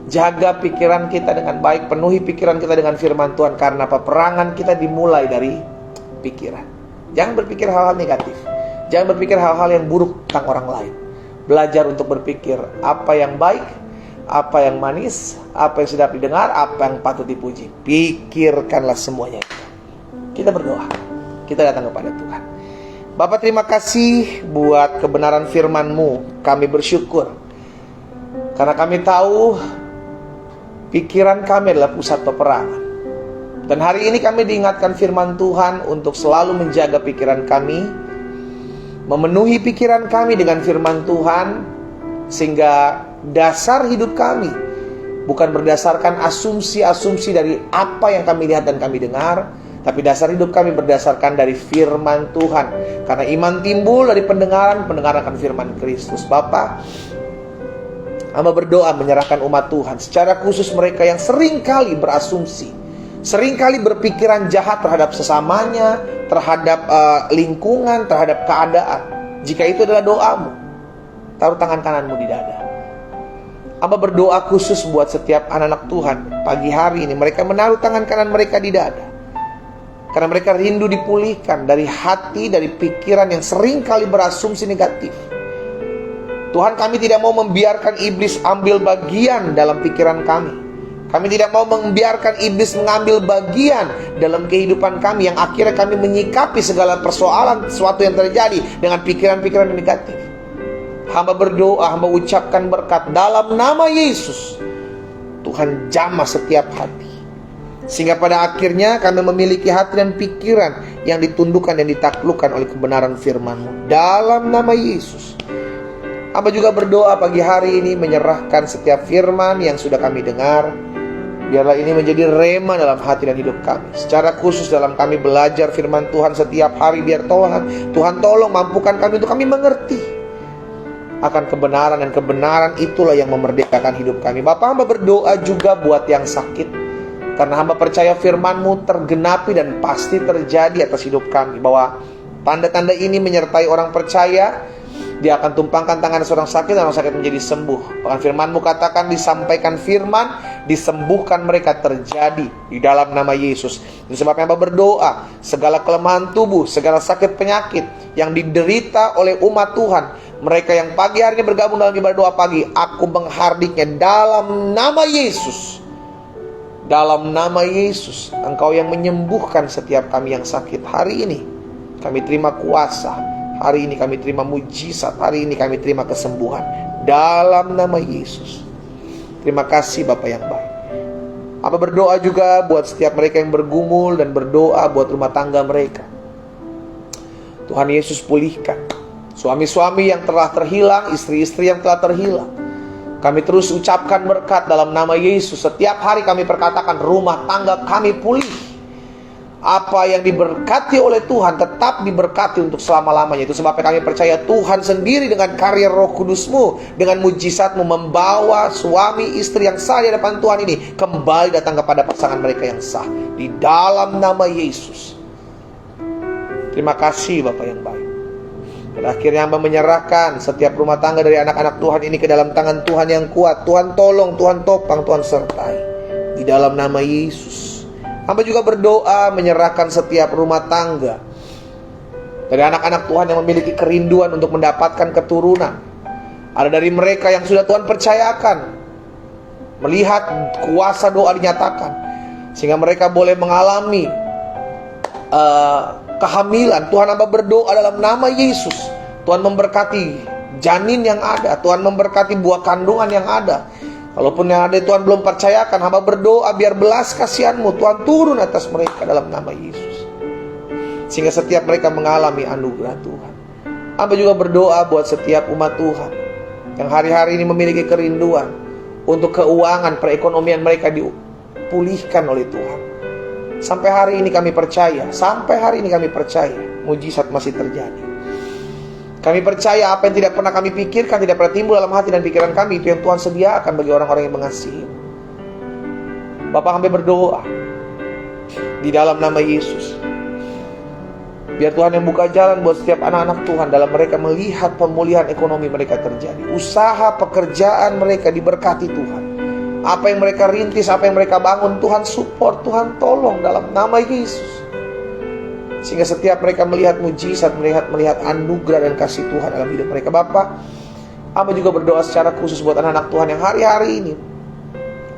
Jaga pikiran kita dengan baik, penuhi pikiran kita dengan firman Tuhan. Karena peperangan kita dimulai dari pikiran. Jangan berpikir hal-hal negatif. Jangan berpikir hal-hal yang buruk tentang orang lain. Belajar untuk berpikir apa yang baik, apa yang manis, apa yang sedap didengar, apa yang patut dipuji. Pikirkanlah semuanya itu. Kita berdoa, kita datang kepada Tuhan. Bapa, terima kasih buat kebenaran firman-Mu. Kami bersyukur karena kami tahu pikiran kami adalah pusat peperangan. Dan hari ini kami diingatkan firman Tuhan untuk selalu menjaga pikiran kami, memenuhi pikiran kami dengan firman Tuhan, sehingga dasar hidup kami bukan berdasarkan asumsi-asumsi dari apa yang kami lihat dan kami dengar, tapi dasar hidup kami berdasarkan dari firman Tuhan. Karena iman timbul dari pendengaran akan firman Kristus. Bapa, hamba berdoa menyerahkan umat Tuhan, secara khusus mereka yang seringkali berasumsi, seringkali berpikiran jahat terhadap sesamanya, terhadap lingkungan, terhadap keadaan. Jika itu adalah doamu, taruh tangan kananmu di dada. Hamba berdoa khusus buat setiap anak-anak Tuhan. Pagi hari ini mereka menaruh tangan kanan mereka di dada, karena mereka rindu dipulihkan dari hati, dari pikiran yang seringkali berasumsi negatif. Tuhan, kami tidak mau membiarkan iblis ambil bagian dalam pikiran kami. Kami tidak mau membiarkan iblis mengambil bagian dalam kehidupan kami, yang akhirnya kami menyikapi segala persoalan, sesuatu yang terjadi dengan pikiran-pikiran negatif. Hamba berdoa, hamba ucapkan berkat dalam nama Yesus. Tuhan jamah setiap hati, sehingga pada akhirnya kami memiliki hati dan pikiran yang ditundukkan dan ditaklukkan oleh kebenaran firman-Mu. Dalam nama Yesus. Hamba juga berdoa pagi hari ini menyerahkan setiap firman yang sudah kami dengar. Biarlah ini menjadi rema dalam hati dan hidup kami. Secara khusus dalam kami belajar firman Tuhan setiap hari. Biar Tuhan tolong mampukan kami untuk kami mengerti akan kebenaran. Dan kebenaran itulah yang memerdekakan hidup kami. Bapa, hamba berdoa juga buat yang sakit. Karena hamba percaya firman-Mu tergenapi dan pasti terjadi atas hidup kami. Bahwa tanda-tanda ini menyertai orang percaya. Dia akan tumpangkan tangan seorang sakit dan orang sakit menjadi sembuh. Bahkan firman-Mu katakan, disampaikan firman, disembuhkan mereka, terjadi di dalam nama Yesus. Itu sebabnya hamba berdoa, segala kelemahan tubuh, segala sakit penyakit yang diderita oleh umat Tuhan, mereka yang pagi hari ini bergabung dalam ibadah doa pagi, aku menghardiknya dalam nama Yesus. Dalam nama Yesus, Engkau yang menyembuhkan setiap kami yang sakit. Hari ini kami terima kuasa, hari ini kami terima mujizat, hari ini kami terima kesembuhan dalam nama Yesus. Terima kasih Bapa yang baik. Hamba berdoa juga buat setiap mereka yang bergumul, dan berdoa buat rumah tangga mereka. Tuhan Yesus pulihkan suami-suami yang telah terhilang, istri-istri yang telah terhilang. Kami terus ucapkan berkat dalam nama Yesus. Setiap hari kami perkatakan rumah tangga kami pulih. Apa yang diberkati oleh Tuhan tetap diberkati untuk selama-lamanya. Itu sebabnya kami percaya Tuhan sendiri dengan karya Roh Kudus-Mu, dengan mujizat-Mu, membawa suami istri yang sah di hadapan Tuhan ini kembali datang kepada pasangan mereka yang sah. Di dalam nama Yesus. Terima kasih Bapak yang baik. Dan akhirnya hamba menyerahkan setiap rumah tangga dari anak-anak Tuhan ini ke dalam tangan Tuhan yang kuat. Tuhan tolong, Tuhan topang, Tuhan sertai. Di dalam nama Yesus. Hamba juga berdoa menyerahkan setiap rumah tangga dari anak-anak Tuhan yang memiliki kerinduan untuk mendapatkan keturunan. Ada dari mereka yang sudah Tuhan percayakan melihat kuasa doa dinyatakan, sehingga mereka boleh mengalami kehamilan. Tuhan, hamba berdoa dalam nama Yesus, Tuhan memberkati janin yang ada, Tuhan memberkati buah kandungan yang ada. Kalaupun yang ada Tuhan belum percayakan, hamba berdoa biar belas kasihan-Mu Tuhan turun atas mereka dalam nama Yesus, sehingga setiap mereka mengalami anugerah Tuhan. Hamba juga berdoa buat setiap umat Tuhan yang hari-hari ini memiliki kerinduan untuk keuangan, perekonomian mereka dipulihkan oleh Tuhan. Sampai hari ini kami percaya, mujizat masih terjadi. Kami percaya apa yang tidak pernah kami pikirkan, tidak pernah timbul dalam hati dan pikiran kami, itu yang Tuhan sediakan bagi orang-orang yang mengasihi. Bapak, kami berdoa di dalam nama Yesus, biar Tuhan yang buka jalan buat setiap anak-anak Tuhan dalam mereka melihat pemulihan ekonomi mereka terjadi. Usaha pekerjaan mereka diberkati Tuhan. Apa yang mereka rintis, apa yang mereka bangun, Tuhan support, Tuhan tolong dalam nama Yesus. Sehingga setiap mereka melihat mujizat, melihat anugerah dan kasih Tuhan dalam hidup mereka. Bapak, hamba juga berdoa secara khusus buat anak-anak Tuhan yang hari-hari ini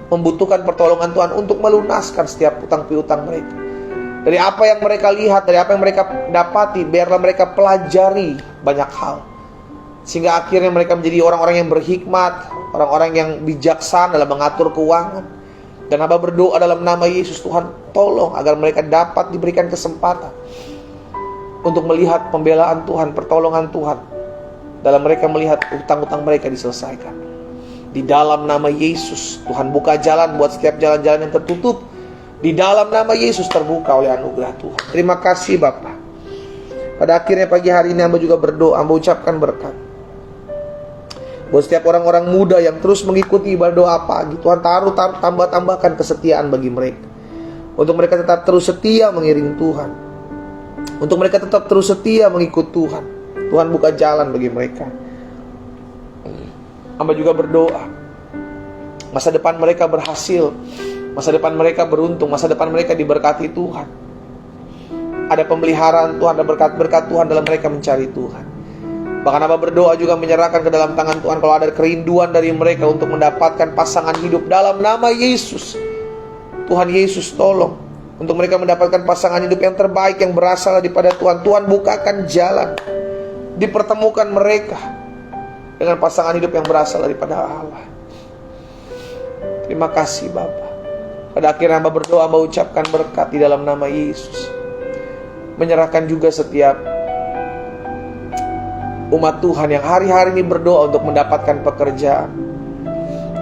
membutuhkan pertolongan Tuhan untuk melunaskan setiap utang piutang mereka. Dari apa yang mereka lihat, dari apa yang mereka dapati, biarlah mereka pelajari banyak hal. Sehingga akhirnya mereka menjadi orang-orang yang berhikmat, orang-orang yang bijaksana dalam mengatur keuangan. Dan hamba berdoa dalam nama Yesus, Tuhan tolong agar mereka dapat diberikan kesempatan untuk melihat pembelaan Tuhan, pertolongan Tuhan, dalam mereka melihat utang-utang mereka diselesaikan. Di dalam nama Yesus, Tuhan buka jalan buat setiap jalan-jalan yang tertutup. Di dalam nama Yesus terbuka oleh anugerah Tuhan. Terima kasih Bapa. Pada akhirnya pagi hari ini hamba juga berdoa, hamba ucapkan berkat buat setiap orang-orang muda yang terus mengikuti ibadah doa pagi. Tuhan tambahkan kesetiaan bagi mereka, untuk mereka tetap terus setia mengiring Tuhan, untuk mereka tetap terus setia mengikut Tuhan. Tuhan buka jalan bagi mereka. Hamba juga berdoa masa depan mereka berhasil, masa depan mereka beruntung, masa depan mereka diberkati Tuhan. Ada pemeliharaan Tuhan, ada berkat-berkat Tuhan dalam mereka mencari Tuhan. Bahkan hamba berdoa juga menyerahkan ke dalam tangan Tuhan kalau ada kerinduan dari mereka untuk mendapatkan pasangan hidup dalam nama Yesus. Tuhan Yesus tolong untuk mereka mendapatkan pasangan hidup yang terbaik, yang berasal daripada Tuhan. Tuhan bukakan jalan, dipertemukan mereka dengan pasangan hidup yang berasal daripada Allah. Terima kasih Bapa. Pada akhirnya hamba berdoa, hamba ucapkan berkat di dalam nama Yesus. Menyerahkan juga setiap umat Tuhan yang hari-hari ini berdoa untuk mendapatkan pekerjaan.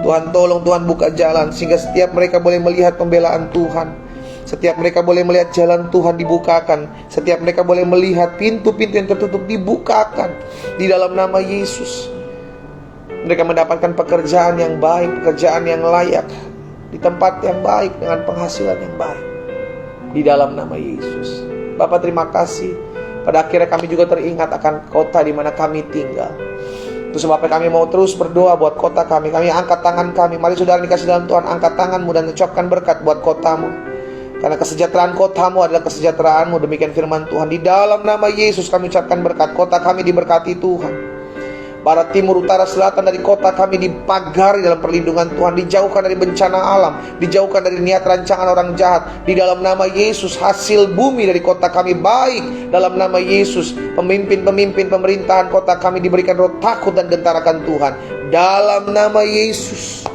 Tuhan tolong, Tuhan buka jalan sehingga setiap mereka boleh melihat pembelaan Tuhan. Setiap mereka boleh melihat jalan Tuhan dibukakan. Setiap mereka boleh melihat pintu-pintu yang tertutup dibukakan di dalam nama Yesus. Mereka mendapatkan pekerjaan yang baik, pekerjaan yang layak, di tempat yang baik, dengan penghasilan yang baik, di dalam nama Yesus. Bapak, terima kasih. Pada akhirnya kami juga teringat akan kota di mana kami tinggal. Itu sebabnya kami mau terus berdoa buat kota kami. Kami angkat tangan kami. Mari saudara dikasih dalam Tuhan, angkat tanganmu dan ucapkan berkat buat kotamu. Karena kesejahteraan kotamu adalah kesejahteraanmu. Demikian firman Tuhan. Di dalam nama Yesus kami ucapkan berkat. Kota kami diberkati Tuhan. Barat, timur, utara, selatan dari kota kami dipagari dalam perlindungan Tuhan. Dijauhkan dari bencana alam, dijauhkan dari niat rancangan orang jahat. Di dalam nama Yesus, hasil bumi dari kota kami baik. Dalam nama Yesus, pemimpin-pemimpin pemerintahan kota kami diberikan roh takut dan gentar akan Tuhan. Dalam nama Yesus,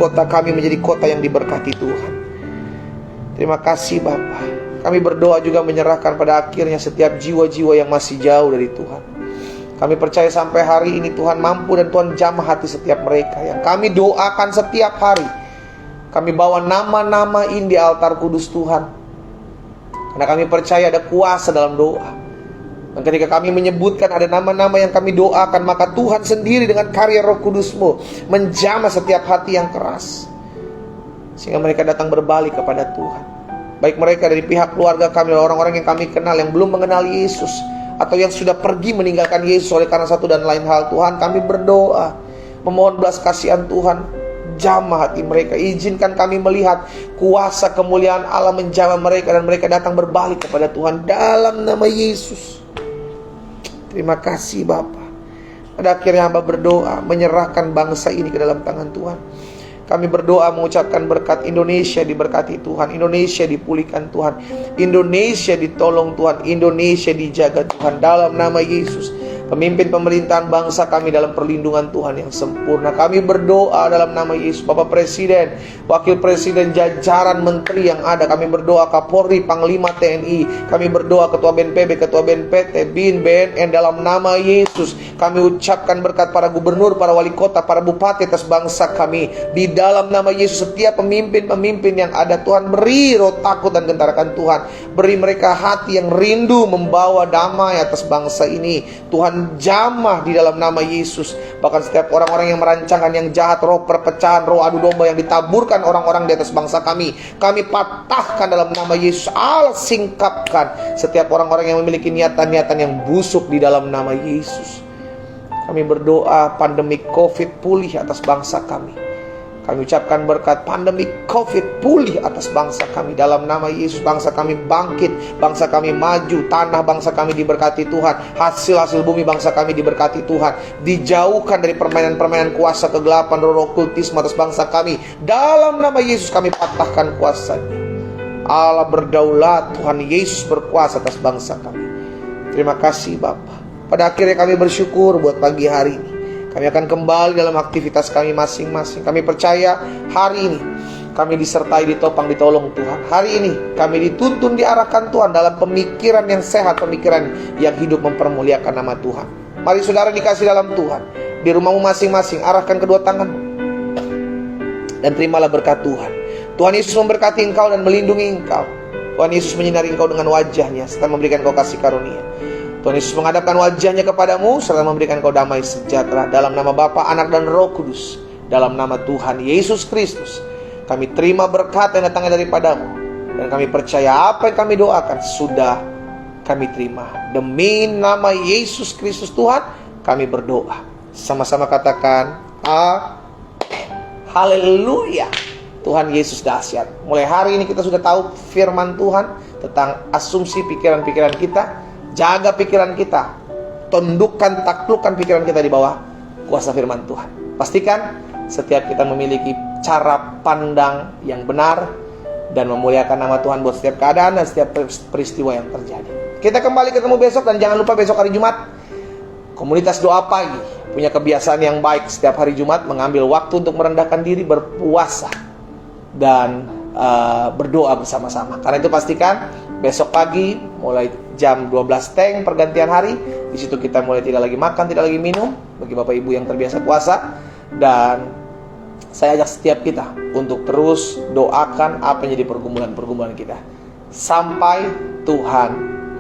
kota kami menjadi kota yang diberkati Tuhan. Terima kasih Bapa. Kami berdoa juga menyerahkan pada akhirnya setiap jiwa-jiwa yang masih jauh dari Tuhan. Kami percaya sampai hari ini Tuhan mampu dan Tuhan jamah hati setiap mereka yang kami doakan setiap hari. Kami bawa nama-nama ini di altar kudus Tuhan, karena kami percaya ada kuasa dalam doa. Dan ketika kami menyebutkan ada nama-nama yang kami doakan, maka Tuhan sendiri dengan karya Roh Kudus-Mu menjamah setiap hati yang keras, sehingga mereka datang berbalik kepada Tuhan. Baik mereka dari pihak keluarga kami, orang-orang yang kami kenal yang belum mengenal Yesus, atau yang sudah pergi meninggalkan Yesus oleh karena satu dan lain hal. Tuhan, kami berdoa memohon belas kasihan Tuhan, jamah hati mereka. Izinkan kami melihat kuasa kemuliaan Allah menjamah mereka, dan mereka datang berbalik kepada Tuhan dalam nama Yesus. Terima kasih Bapa. Pada akhirnya hamba berdoa menyerahkan bangsa ini ke dalam tangan Tuhan. Kami berdoa mengucapkan berkat. Indonesia diberkati Tuhan, Indonesia dipulihkan Tuhan, Indonesia ditolong Tuhan, Indonesia dijaga Tuhan dalam nama Yesus. Pemimpin pemerintahan bangsa kami dalam perlindungan Tuhan yang sempurna. Kami berdoa dalam nama Yesus. Bapak Presiden, Wakil Presiden, jajaran menteri yang ada, kami berdoa Kapolri, Panglima TNI, kami berdoa Ketua BNPB, Ketua BNPT, BIN, BNN, dalam nama Yesus. Kami ucapkan berkat para gubernur, para wali kota, para bupati atas bangsa kami. Di dalam nama Yesus, setiap pemimpin-pemimpin yang ada, Tuhan beri roh takut dan gentarakan Tuhan. Beri mereka hati yang rindu membawa damai atas bangsa ini. Tuhan menjamah di dalam nama Yesus. Bahkan setiap orang-orang yang merancangkan yang jahat, roh perpecahan, roh adu domba yang ditaburkan orang-orang di atas bangsa kami patahkan dalam nama Yesus. Allah singkapkan setiap orang-orang yang memiliki niatan-niatan yang busuk di dalam nama Yesus. Kami berdoa pandemi COVID pulih atas bangsa kami. Kami ucapkan berkat pandemi COVID pulih atas bangsa kami. Dalam nama Yesus, bangsa kami bangkit, bangsa kami maju, tanah bangsa kami diberkati Tuhan, hasil-hasil bumi bangsa kami diberkati Tuhan, dijauhkan dari permainan-permainan kuasa kegelapan, roh kultisme atas bangsa kami. Dalam nama Yesus kami patahkan kuasanya. Allah berdaulat, Tuhan Yesus berkuasa atas bangsa kami. Terima kasih Bapa. Pada akhirnya kami bersyukur buat pagi hari ini. Kami akan kembali dalam aktivitas kami masing-masing. Kami percaya hari ini kami disertai, ditopang, ditolong Tuhan. Hari ini kami dituntun, diarahkan Tuhan dalam pemikiran yang sehat, pemikiran yang hidup mempermuliakan nama Tuhan. Mari saudara dikasih dalam Tuhan. Di rumahmu masing-masing, arahkan kedua tanganmu dan terimalah berkat Tuhan. Tuhan Yesus memberkati engkau dan melindungi engkau. Tuhan Yesus menyinari engkau dengan wajahnya serta memberikan engkau kasih karunia. Tuhan Yesus menghadapkan wajahnya kepadamu serta memberikan kau damai sejahtera. Dalam nama Bapa, Anak dan Roh Kudus, dalam nama Tuhan Yesus Kristus, kami terima berkat yang datangnya daripadamu. Dan kami percaya apa yang kami doakan sudah kami terima. Demi nama Yesus Kristus Tuhan, kami berdoa. Sama-sama katakan haleluya. Tuhan Yesus dahsyat. Mulai hari ini kita sudah tahu firman Tuhan tentang asumsi pikiran-pikiran kita. Jaga pikiran kita, tundukkan, taklukkan pikiran kita di bawah kuasa firman Tuhan. Pastikan setiap kita memiliki cara pandang yang benar dan memuliakan nama Tuhan buat setiap keadaan dan setiap peristiwa yang terjadi. Kita kembali ketemu besok, dan jangan lupa besok hari Jumat komunitas doa pagi punya kebiasaan yang baik setiap hari Jumat mengambil waktu untuk merendahkan diri, berpuasa dan berdoa bersama-sama. Karena itu pastikan besok pagi mulai jam 12 teng pergantian hari. Di situ kita mulai tidak lagi makan, tidak lagi minum bagi Bapak Ibu yang terbiasa puasa. Dan saya ajak setiap kita untuk terus doakan apa yang jadi pergumulan-pergumulan kita sampai Tuhan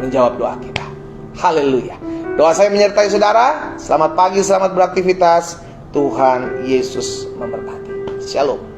menjawab doa kita. Haleluya. Doa saya menyertai saudara. Selamat pagi, selamat beraktivitas. Tuhan Yesus memberkati. Shalom.